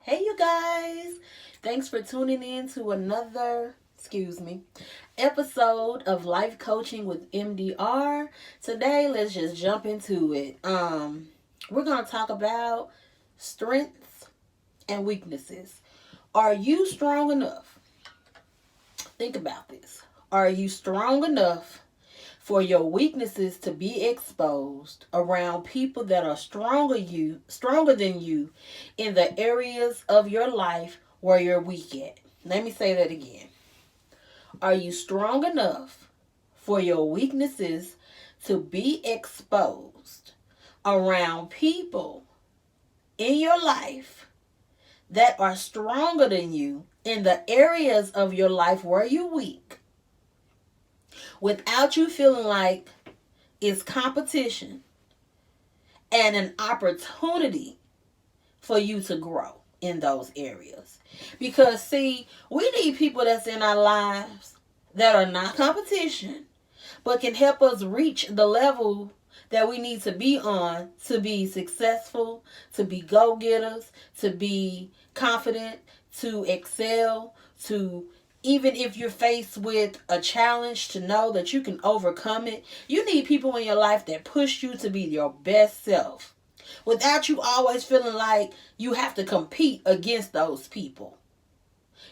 Hey, you guys. Thanks for tuning in to another, episode of Life Coaching with MDR. Today, let's just jump into it. We're going to talk about strengths and weaknesses. Are you strong enough? Think about this. Are you strong enough for your weaknesses to be exposed around people that are stronger than you in the areas of your life where you're weak at? Let me say that again. Are you strong enough for your weaknesses to be exposed around people in your life that are stronger than you in the areas of your life where you're weak, without you feeling like it's competition and an opportunity for you to grow in those areas? Because see, we need people that's in our lives that are not competition, but can help us reach the level that we need to be on to be successful, to be go-getters, to be confident, to excel, to, even if you're faced with a challenge, to know that you can overcome it. You need people in your life that push you to be your best self, without you always feeling like you have to compete against those people.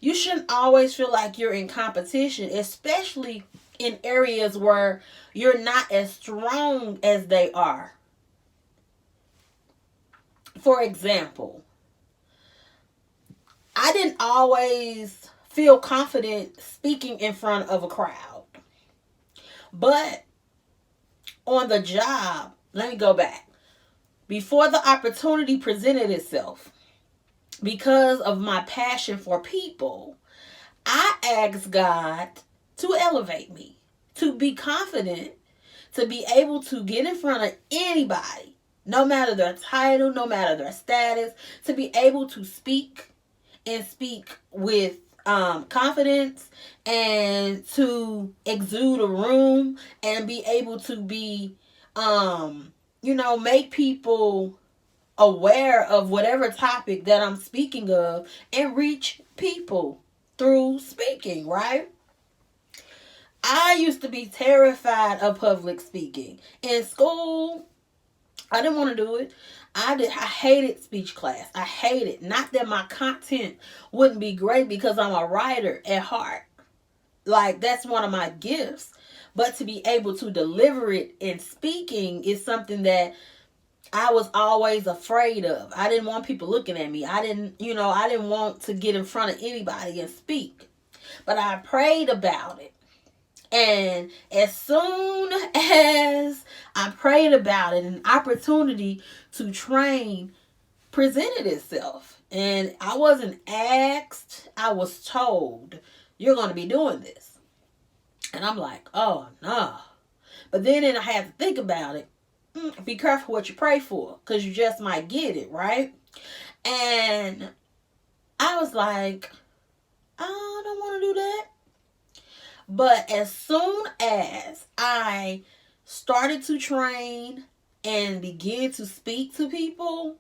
You shouldn't always feel like you're in competition, especially in areas where you're not as strong as they are. For example, I didn't always feel confident speaking in front of a crowd. But on the job, let me go back. Before the opportunity presented itself, because of my passion for people, I asked God to elevate me, to be confident, to be able to get in front of anybody, no matter their title, no matter their status, to be able to speak and speak with confidence, and to exude a room and be able to be, make people aware of whatever topic that I'm speaking of and reach people through speaking, right? I used to be terrified of public speaking. In school, I didn't want to do it. I hated speech class. I hated, not that my content wouldn't be great because I'm a writer at heart. Like, that's one of my gifts. But to be able to deliver it in speaking is something that I was always afraid of. I didn't want people looking at me. I didn't want to get in front of anybody and speak. But I prayed about it. And as soon as I prayed about it, an opportunity to train presented itself. And I wasn't asked, I was told, you're going to be doing this. And I'm like, oh, no. But then I had to think about it. Be careful what you pray for, because you just might get it, right? And I was like, I don't want to do that. But as soon as I started to train and begin to speak to people,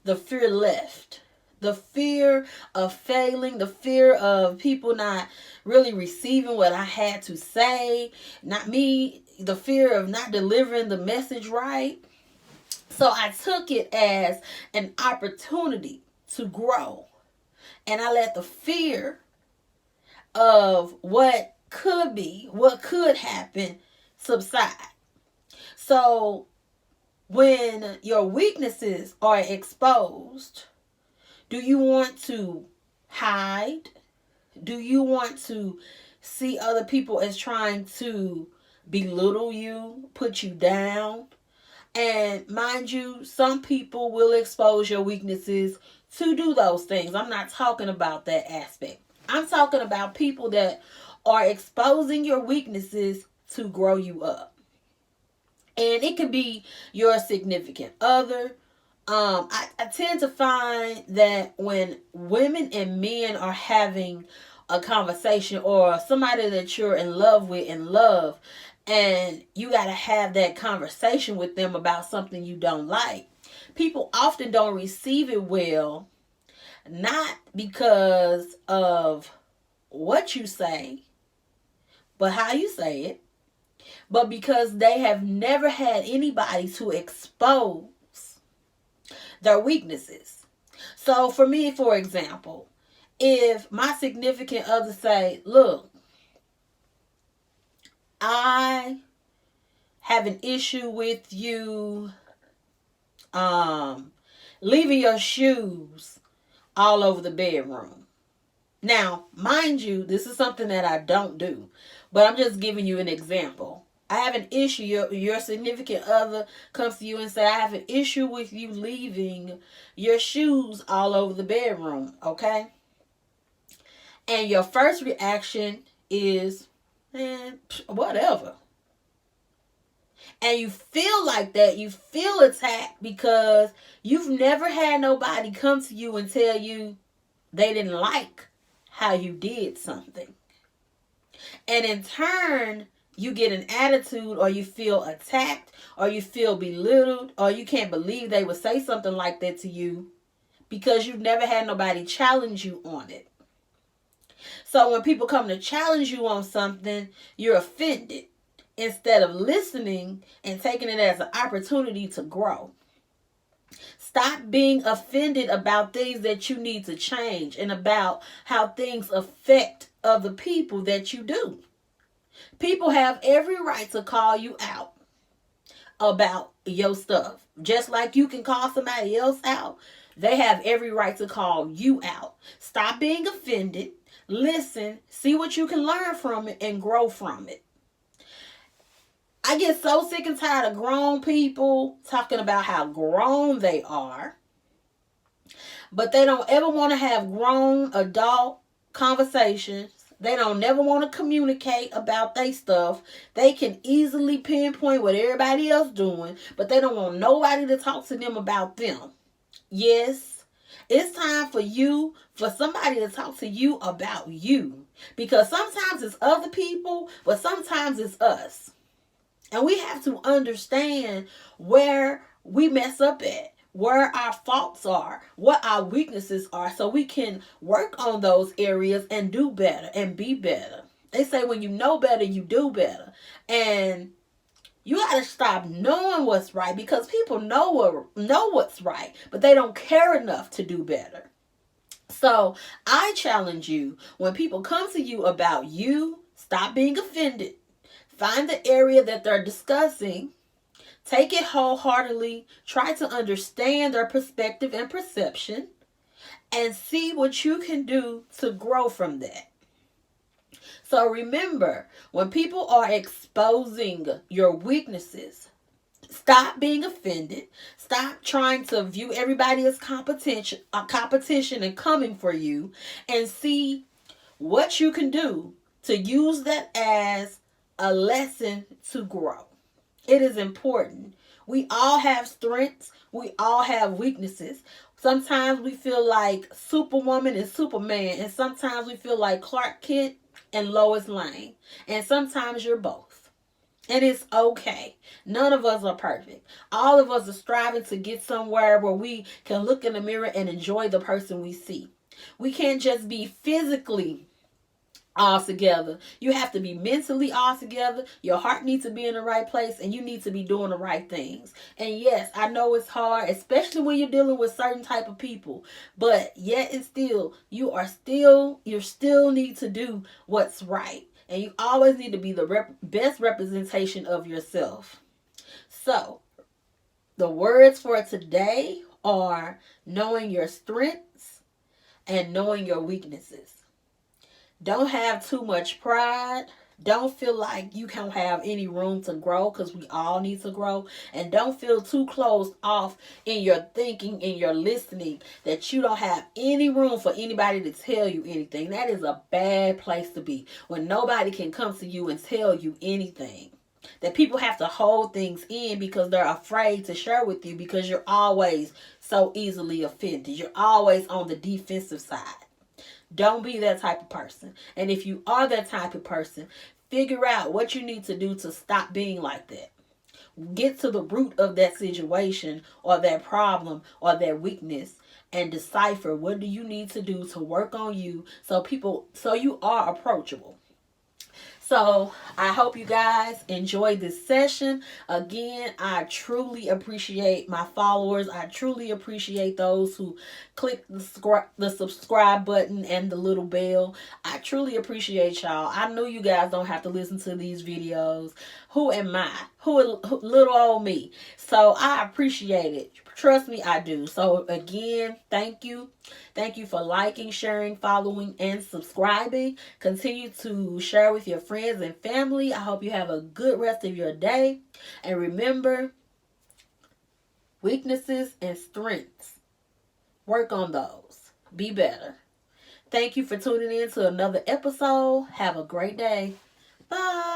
the fear left. The fear of failing, the fear of people not really receiving what I had to say, not me, the fear of not delivering the message right. So I took it as an opportunity to grow. And I let the fear of what could be, what could happen, subside. So when your weaknesses are exposed, do you want to hide? Do you want to see other people as trying to belittle you, put you down? And mind you, some people will expose your weaknesses to do those things. I'm not talking about that aspect. I'm talking about people that are exposing your weaknesses to grow you up. And it could be your significant other. I tend to find that when women and men are having a conversation, or somebody that you're in love with and you got to have that conversation with them about something you don't like, People often don't receive it well, not because of what you say, but how you say it, but because they have never had anybody to expose their weaknesses. So for me, for example, if my significant other say, look, I have an issue with you leaving your shoes all over the bedroom. Now, mind you, this is something that I don't do, but I'm just giving you an example. I have an issue. Your significant other comes to you and say, I have an issue with you leaving your shoes all over the bedroom, okay? And your first reaction is, whatever. And you feel like that. You feel attacked because you've never had nobody come to you and tell you they didn't like how you did something. And in turn, you get an attitude, or you feel attacked, or you feel belittled, or you can't believe they would say something like that to you because you've never had nobody challenge you on it. So when people come to challenge you on something, you're offended instead of listening and taking it as an opportunity to grow. Stop being offended about things that you need to change and about how things affect other people that you do. People have every right to call you out about your stuff. Just like you can call somebody else out, they have every right to call you out. Stop being offended. Listen, see what you can learn from it and grow from it. I get so sick and tired of grown people talking about how grown they are, but they don't ever want to have grown adult conversations. They don't never want to communicate about their stuff. They can easily pinpoint what everybody else doing, but they don't want nobody to talk to them about them. Yes, it's time for somebody to talk to you about you. Because sometimes it's other people, but sometimes it's us. And we have to understand where we mess up at, where our faults are, what our weaknesses are, so we can work on those areas and do better and be better. They say when you know better, you do better. And you got to stop knowing what's right, because people know what's right, but they don't care enough to do better. So I challenge you, when people come to you about you, stop being offended. Find the area that they're discussing. Take it wholeheartedly. Try to understand their perspective and perception, and see what you can do to grow from that. So remember, when people are exposing your weaknesses, stop being offended. Stop trying to view everybody as competition and coming for you, and see what you can do to use that as a lesson to grow. It is important. We all have strengths. We all have weaknesses. Sometimes we feel like Superwoman and Superman, and sometimes we feel like Clark Kent and Lois Lane, and sometimes you're both. And it's okay. None of us are perfect. All of us are striving to get somewhere where we can look in the mirror and enjoy the person we see. We can't just be physically all together. You have to be mentally all together. Your heart needs to be in the right place, and you need to be doing the right things. And yes, I know it's hard, especially when you're dealing with certain type of people, but yet and still, you still need to do what's right. And you always need to be the best representation of yourself. So, the words for today are knowing your strengths and knowing your weaknesses. Don't have too much pride. Don't feel like you can't have any room to grow, because we all need to grow. And don't feel too closed off in your thinking and your listening that you don't have any room for anybody to tell you anything. That is a bad place to be, when nobody can come to you and tell you anything. That people have to hold things in because they're afraid to share with you, because you're always so easily offended. You're always on the defensive side. Don't be that type of person. And if you are that type of person, figure out what you need to do to stop being like that. Get to the root of that situation or that problem or that weakness and decipher what do you need to do to work on you so you are approachable. So I hope you guys enjoyed this session. Again, I truly appreciate my followers. I truly appreciate those who click the subscribe button and the little bell. I truly appreciate y'all. I know you guys don't have to listen to these videos. Who am I? Who little old me? So I appreciate it. Trust me, I do. So again, thank you. Thank you for liking, sharing, following, and subscribing. Continue to share with your friends and family. I hope you have a good rest of your day. And remember, weaknesses and strengths. Work on those. Be better. Thank you for tuning in to another episode. Have a great day. Bye.